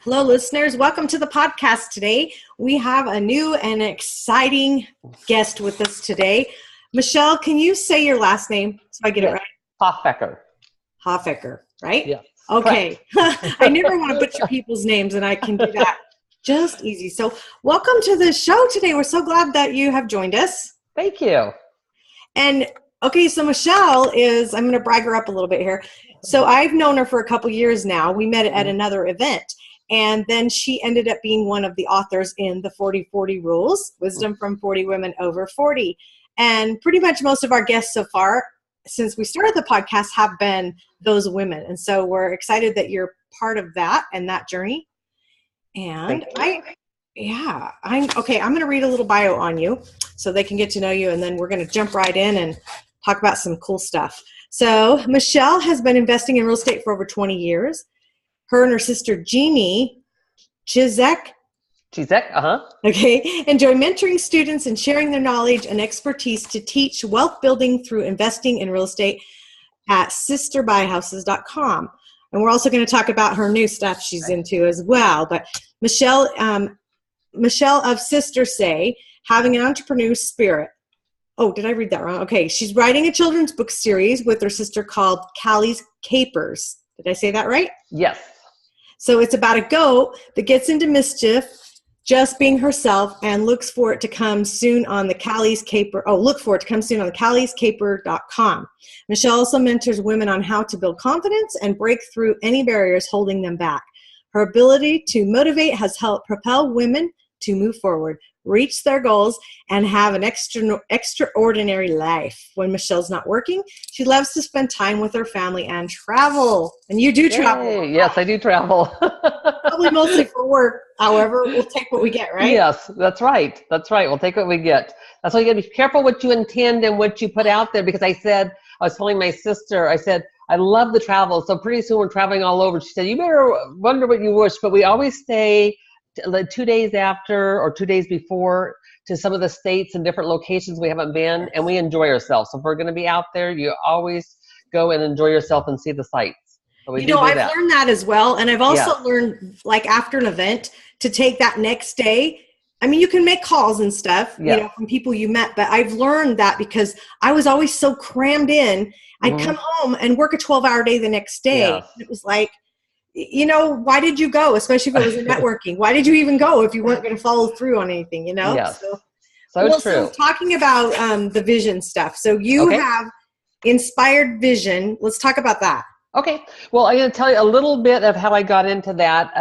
Hello, listeners. Welcome to the podcast today. We have a new and exciting guest with us today. Michele, can you say your last name so I get it right? Hoffecker. Hoffecker, right? Yes. Okay. I never want to butcher people's names, and I can do that just easy. So welcome to the show today. We're so glad that you have joined us. Thank you. And okay, so Michele is, I'm going to brag her up a little bit here. So I've known her for a couple years now. We met at another event. And then she ended up being one of the authors in the 40-40 Rules, Wisdom from 40 Women Over 40. And pretty much most of our guests so far, since we started the podcast, have been those women. And so we're excited that you're part of that and that journey. And I'm going to read a little bio on you so they can get to know you. And then we're going to jump right in and talk about some cool stuff. So Michele has been investing in real estate for over 20 years. Her and her sister, Jeanne Chizek, enjoy mentoring students and sharing their knowledge and expertise to teach wealth building through investing in real estate at sisterbuyhouses.com. And we're also going to talk about her new stuff she's into as well. But Michele of Sister Say, having an entrepreneur spirit. Oh, did I read that wrong? Okay, she's writing a children's book series with her sister called Callies Capers. Did I say that right? Yes. So it's about a goat that gets into mischief, just being herself, and looks for it to come soon on the Callies Caper. Oh, look for it to come soon on the calliescaper.com. Michele also mentors women on how to build confidence and break through any barriers holding them back. Her ability to motivate has helped propel women to move forward, reach their goals, and have an extraordinary life. When Michelle's not working, she loves to spend time with her family and travel. And you do travel. Yes, I do travel. Probably mostly for work. However, we'll take what we get, right? Yes, that's right. That's right. We'll take what we get. That's why you got to be careful what you intend and what you put out there. Because I was telling my sister, I said, I love the travel. So pretty soon we're traveling all over. She said, you better wonder what you wish. But we always stay 2 days after or 2 days before to some of the states and different locations we haven't been, and we enjoy ourselves. So if we're going to be out there, you always go and enjoy yourself and see the sites. So I've learned that as well. And I've also learned, like after an event, to take that next day. I mean, you can make calls and stuff, from people you met, but I've learned that because I was always so crammed in. I'd come home and work a 12-hour day the next day. Yes. It was like, why did you go? Especially if it was a networking. Why did you even go if you weren't going to follow through on anything, Yes. So true. So talking about the vision stuff. So you have inspired vision. Let's talk about that. Okay. Well, I'm going to tell you a little bit of how I got into that.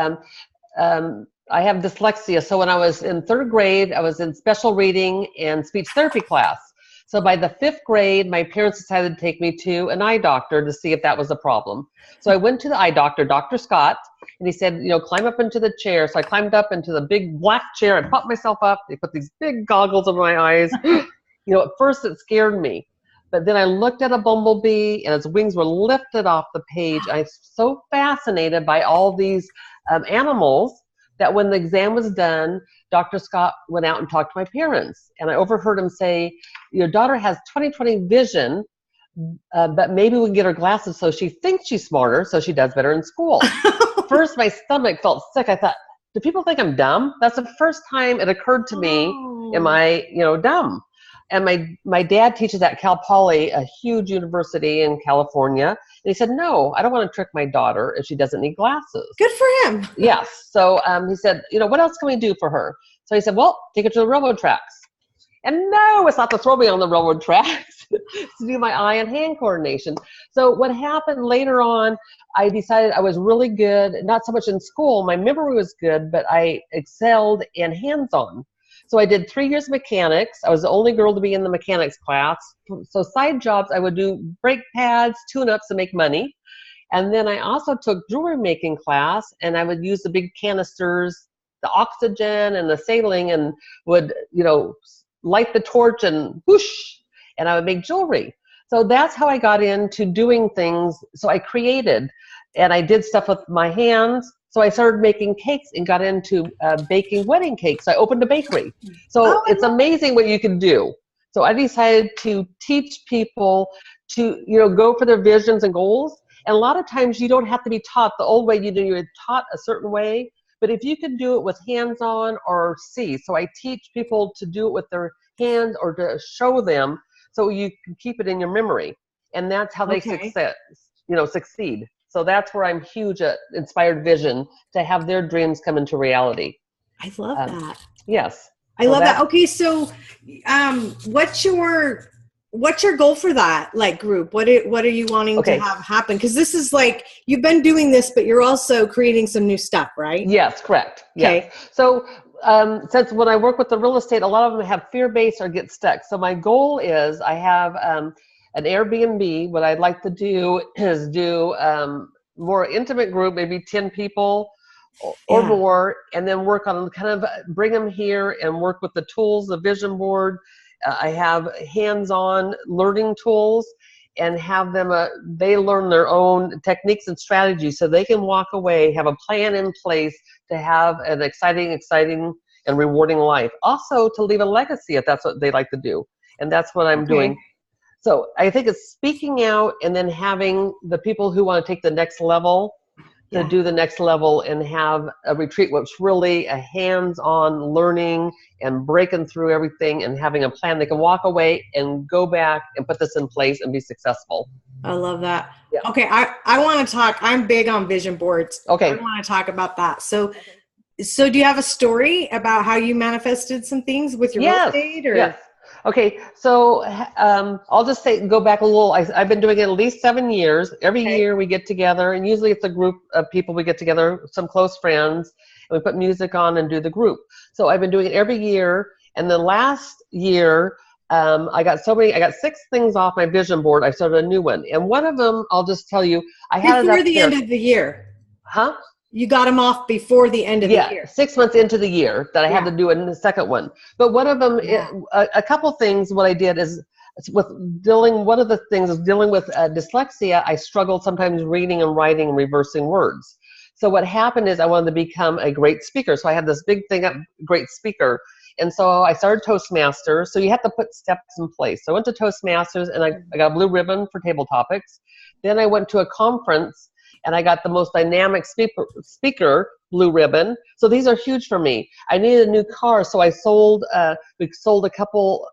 I have dyslexia. So when I was in 3rd grade, I was in special reading and speech therapy class. So by the 5th grade, my parents decided to take me to an eye doctor to see if that was a problem. So I went to the eye doctor, Dr. Scott, and he said, climb up into the chair. So I climbed up into the big black chair and popped myself up. They put these big goggles over my eyes. At first it scared me. But then I looked at a bumblebee and its wings were lifted off the page. I was so fascinated by all these animals that when the exam was done, Dr. Scott went out and talked to my parents. And I overheard him say, your daughter has 20/20 vision, but maybe we can get her glasses so she thinks she's smarter, so she does better in school. First, my stomach felt sick. I thought, do people think I'm dumb? That's the first time it occurred to me, am I, dumb? And my dad teaches at Cal Poly, a huge university in California. And he said, no, I don't want to trick my daughter if she doesn't need glasses. Good for him. Yes. So he said, what else can we do for her? So he said, well, take her to the railroad tracks. And no, it's not to throw me on the railroad tracks. to do my eye and hand coordination. So what happened later on, I decided I was really good, not so much in school. My memory was good, but I excelled in hands-on. So I did 3 years of mechanics. I was the only girl to be in the mechanics class. So side jobs, I would do brake pads, tune-ups to make money. And then I also took jewelry making class, and I would use the big canisters, the oxygen and the saline, and would, light the torch and whoosh, and I would make jewelry. So that's how I got into doing things. So I created, and I did stuff with my hands. So I started making cakes and got into baking wedding cakes. I opened a bakery. So it's amazing what you can do. So I decided to teach people to, go for their visions and goals. And a lot of times you don't have to be taught the old way. You're taught a certain way, But if you can do it with hands-on or see, so I teach people to do it with their hands or to show them so you can keep it in your memory. And that's how they succeed. So that's where I'm huge at Inspired Vision, to have their dreams come into reality. I love that. Yes. I love that. Okay, so what's your goal for that group? What are you wanting to have happen? Because this is you've been doing this, but you're also creating some new stuff, right? Yes, correct. Okay. Yes. So since when I work with the real estate, a lot of them have fear-based or get stuck. So my goal is I have an Airbnb. What I'd like to do is do more intimate group, maybe 10 people or more, and then work on kind of bring them here and work with the tools, the vision board. I have hands-on learning tools and have them, they learn their own techniques and strategies so they can walk away, have a plan in place to have an exciting and rewarding life. Also to leave a legacy if that's what they like to do. And that's what I'm doing. So I think it's speaking out and then having the people who want to take the next level to do the next level and have a retreat, which really a hands-on learning and breaking through everything and having a plan. They can walk away and go back and put this in place and be successful. I love that. Yeah. Okay, I want to talk. I'm big on vision boards. Okay. I want to talk about that. So do you have a story about how you manifested some things with your real estate? Or? Yes. Okay, so I'll just go back a little. I've been doing it at least 7 years. Every year we get together, and usually it's a group of people. We get together, some close friends, and we put music on and do the group. So I've been doing it every year, and the last year I got 6 things off my vision board. I started a new one, and one of them, I'll just tell you, I had it up before the end of the year. Huh? You got them off before the end of the year. 6 months into the year that I had to do the second one. But one of them, a couple things, what I did is one of the things is dealing with dyslexia. I struggled sometimes reading and writing and reversing words. So what happened is I wanted to become a great speaker. So I had this big thing up, great speaker. And so I started Toastmasters. So you have to put steps in place. So I went to Toastmasters and I got a blue ribbon for table topics. Then I went to a conference and I got the most dynamic speaker blue ribbon. So these are huge for me. I needed a new car, so I sold. We sold a couple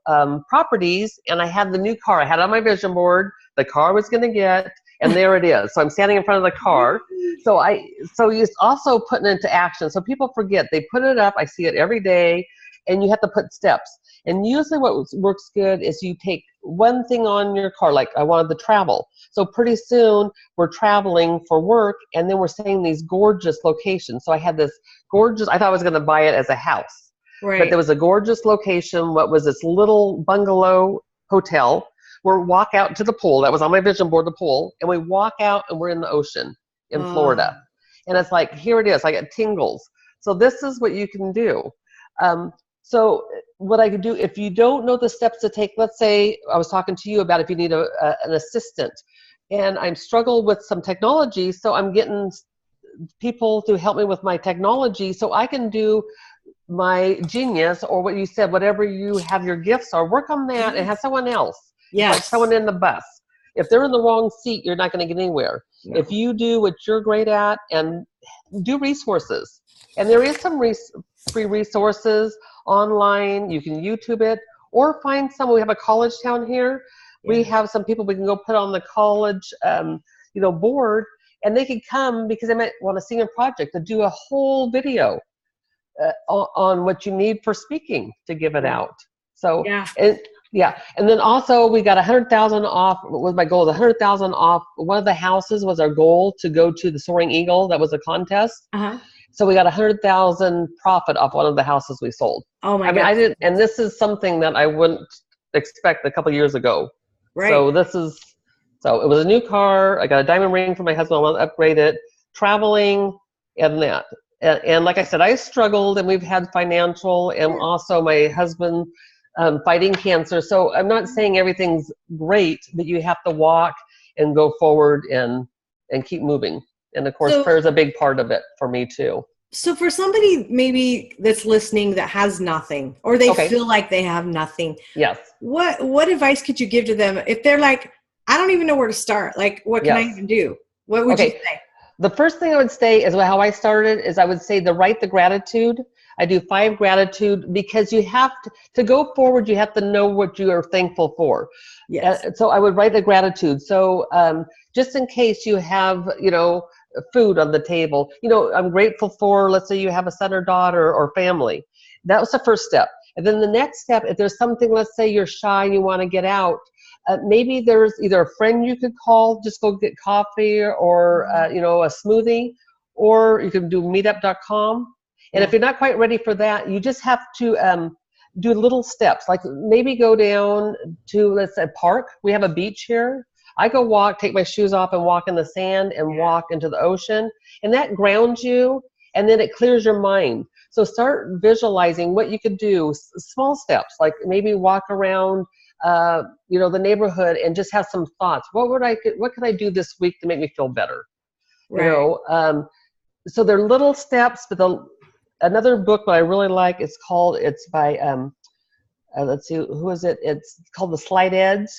properties, and I had the new car. I had it on my vision board. The car was going to get, and there it is. So I'm standing in front of the car. So it's also putting it into action. So people forget. They put it up. I see it every day, and you have to put steps. And usually what works good is you take one thing on your car, like I wanted to travel. So pretty soon we're traveling for work, and then we're seeing these gorgeous locations. So I had this gorgeous, I thought I was going to buy it as a house. Right. But there was a gorgeous location. What was this little bungalow hotel? We walk out to the pool. That was on my vision board, the pool. And we walk out and we're in the ocean in Florida. And it's like, here it is. I get tingles. So this is what you can do. So what I could do, if you don't know the steps to take, let's say I was talking to you about if you need an assistant, and I'm struggled with some technology, so I'm getting people to help me with my technology so I can do my genius, or what you said, whatever you have your gifts are, work on that and have someone else. Like someone in the bus. If they're in the wrong seat, you're not going to get anywhere. No. If you do what you're great at and do resources, and there is some free resources online, you can YouTube it, or find someone. We have a college town here. We have some people we can go put on the college board, and they can come because they might want a senior project to do a whole video on what you need for speaking to give it out. So and then also we got 100,000 off. What was my goal? 100,000 off. One of the houses was our goal to go to the Soaring Eagle. That was a contest. So we got 100,000 profit off one of the houses we sold. Oh my God! I didn't, and this is something that I wouldn't expect a couple years ago. Right. So it was a new car. I got a diamond ring for my husband. I want to upgrade it. Traveling and that. And like I said, I struggled, and we've had financial, and also my husband fighting cancer. So I'm not saying everything's great, but you have to walk and go forward and keep moving. And of course, prayer is a big part of it for me too. So for somebody maybe that's listening that has nothing, or they feel like they have nothing. Yes. What advice could you give to them if they're like, I don't even know where to start? Like, what can I even do? What would you say? The first thing I would say is how I started is I would say write the gratitude. I do 5 gratitude because you have to go forward. You have to know what you are thankful for. Yes. So I would write the gratitude. So just in case you have, food on the table, I'm grateful for, let's say you have a son or daughter or family. That was the first step. And then the next step, if there's something, let's say you're shy and you want to get out, maybe there's either a friend you could call, just go get coffee or, a smoothie, or you can do meetup.com. And if you're not quite ready for that, you just have to do little steps, like maybe go down to, let's say, a park. We have a beach here. I go walk, take my shoes off and walk in the sand and walk into the ocean. And that grounds you, and then it clears your mind. So start visualizing what you could do, small steps, like maybe walk around the neighborhood and just have some thoughts. What could I do this week to make me feel better? Right. So they're little steps, but another book that I really like, it's by let's see, who is it? It's called The Slight Edge.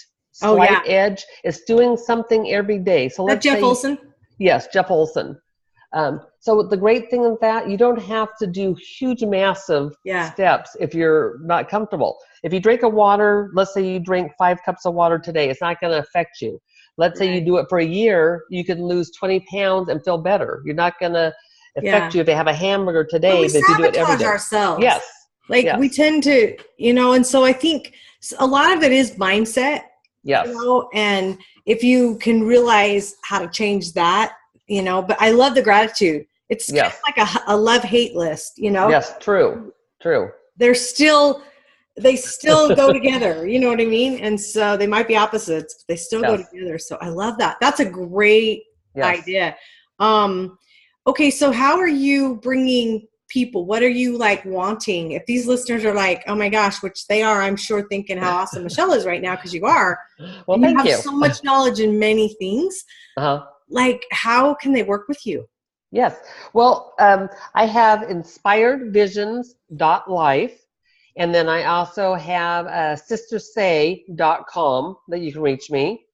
Edge. It's doing something every day. So let's Jeff Olson? Yes, Jeff Olson. So the great thing is that you don't have to do huge, massive steps if you're not comfortable. If you drink water, let's say you drink 5 cups of water today, it's not going to affect you. Let's say you do it for a year, you can lose 20 pounds and feel better. You're not going to affect you if you have a hamburger today, but if you do it every day. Ourselves. Yes. We tend to, and so I think a lot of it is mindset. Yes. And if you can realize how to change that, but I love the gratitude. It's kind of like a love-hate list, Yes, true. They still go together, you know what I mean? And so they might be opposites, but they still go together. So I love that. That's a great idea. Okay, so how are you bringing people? What are you wanting? If these listeners are like, oh my gosh, which they are, I'm sure, thinking how awesome Michele is right now, because you are. Well, thank you. You have so much knowledge in many things. How can they work with you? Yes. Well, I have inspiredvisions.life. And then I also have sistersay.com that you can reach me.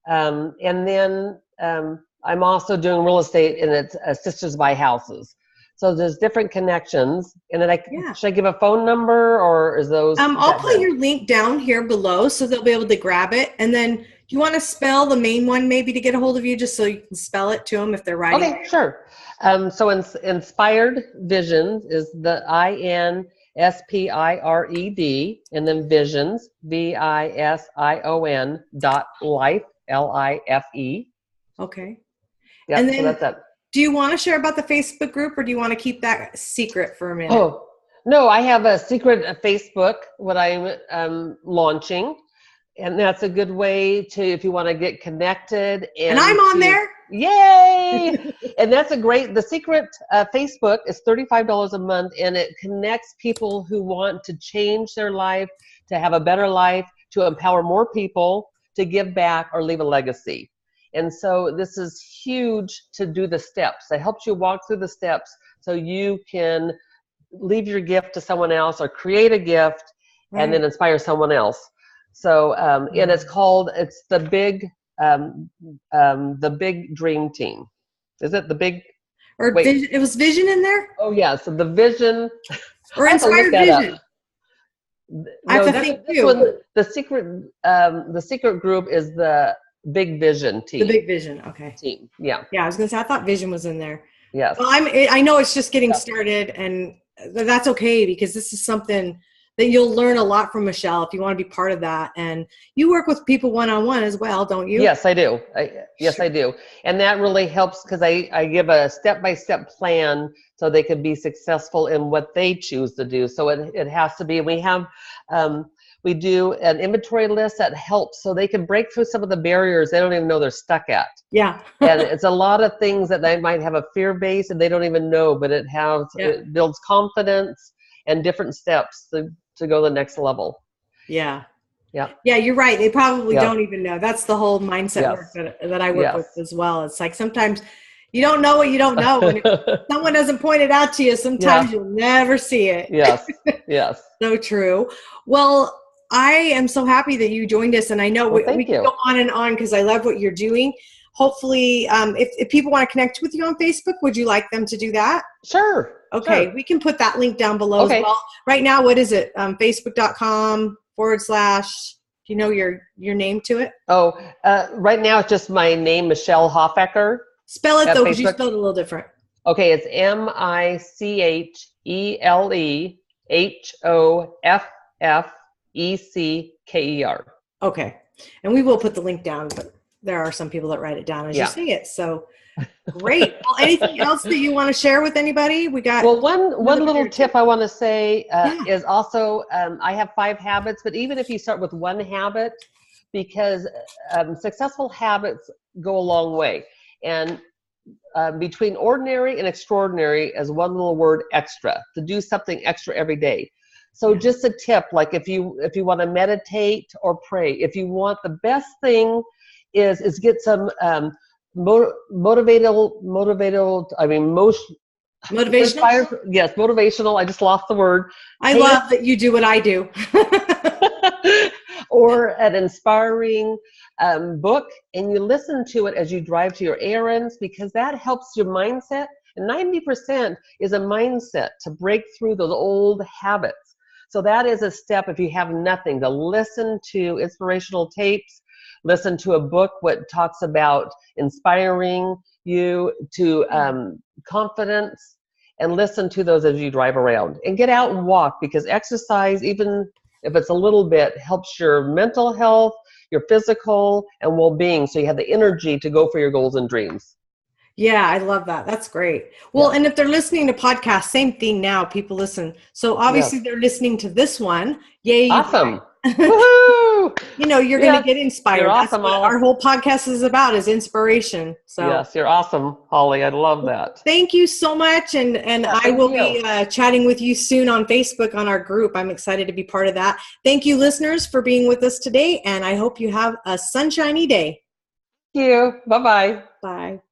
And then I'm also doing real estate, and it's Sisters Buy Houses. So there's different connections. And then should I give a phone number, or is those? I'll put your link down here below so they'll be able to grab it. And then do you want to spell the main one maybe to get a hold of you, just so you can spell it to them if they're writing? Okay, sure. So Inspired Visions is the INSPIRED, and then Visions, VISION.life, LIFE. Okay. Yeah, and then, so that's it. Do you want to share about the Facebook group, or do you want to keep that secret for a minute? Oh, no, I have a secret Facebook, what I'm launching. And that's a good way to, if you want to get connected. And I'm on there. Yay! And that's the secret Facebook is $35 a month, and it connects people who want to change their life, to have a better life, to empower more people, to give back or leave a legacy. And so this is huge to do the steps. It helps you walk through the steps so you can leave your gift to someone else, or create a gift and then inspire someone else. So, and it's the big dream team. Is it the big? Or vision, it was vision in there? Oh yeah, so the vision. Or inspired vision. I have to think too. The secret group is the big vision team. The big vision, okay. Team, yeah. Yeah, I was gonna say, I thought vision was in there. Yes. Well, I know it's just getting started, and that's okay, because this is something that you'll learn a lot from Michele if you want to be part of that. And you work with people one-on-one as well, don't you? Yes, I do. I do. And that really helps, because I give a step-by-step plan so they can be successful in what they choose to do. So it has to be, we do an inventory list that helps so they can break through some of the barriers they don't even know they're stuck at. Yeah. And it's a lot of things that they might have a fear base and they don't even know, but it builds confidence and different steps to go to the next level. Yeah. Yeah. Yeah, you're right. They probably don't even know. That's the whole mindset work that I work with as well. It's like sometimes you don't know what you don't know. And if someone doesn't point it out to you, sometimes you'll never see it. Yes. Yes. So true. Well, I am so happy that you joined us. And I know we can go on and on because I love what you're doing. hopefully, if people want to connect with you on Facebook, would you like them to do that? Sure. Okay, sure. we can put that link down below Okay. as well. Right now, what is it? Facebook.com/, do you know your name to it? Oh, right now it's just my name, Michele Hoffecker. Spell it at though, because you Facebook. spelled it a little different. Okay, it's MicheleHoffecker. Okay, and we will put the link down, but there are some people that write it down as you say it. So great. Well, anything else that you want to share with anybody? We got one little tip I want to say is also I have 5 habits, but even if you start with 1 habit, because successful habits go a long way, and between ordinary and extraordinary is one little word: extra. To do something extra every day. So just a tip, like if you want to meditate or pray, if you want, the best thing is get some motivational. Yes, motivational. I just lost the word. I love that you do what I do. Or an inspiring book, and you listen to it as you drive to your errands, because that helps your mindset. And 90% is a mindset to break through those old habits. So that is a step, if you have nothing, to listen to inspirational tapes, listen to a book what talks about inspiring you to confidence, and listen to those as you drive around. And get out and walk, because exercise, even if it's a little bit, helps your mental health, your physical, and well-being, so you have the energy to go for your goals and dreams. Yeah, I love that. That's great. Well, and if they're listening to podcasts, same thing now, people listen. So obviously they're listening to this one. Yay. Awesome. Woohoo! You know, you're going to get inspired. You're That's awesome, what our whole podcast is about, is inspiration. So yes, you're awesome, Holly. I love that. Thank you so much. And I will be chatting with you soon on Facebook on our group. I'm excited to be part of that. Thank you, listeners, for being with us today. And I hope you have a sunshiny day. Thank you. Bye-bye. Bye.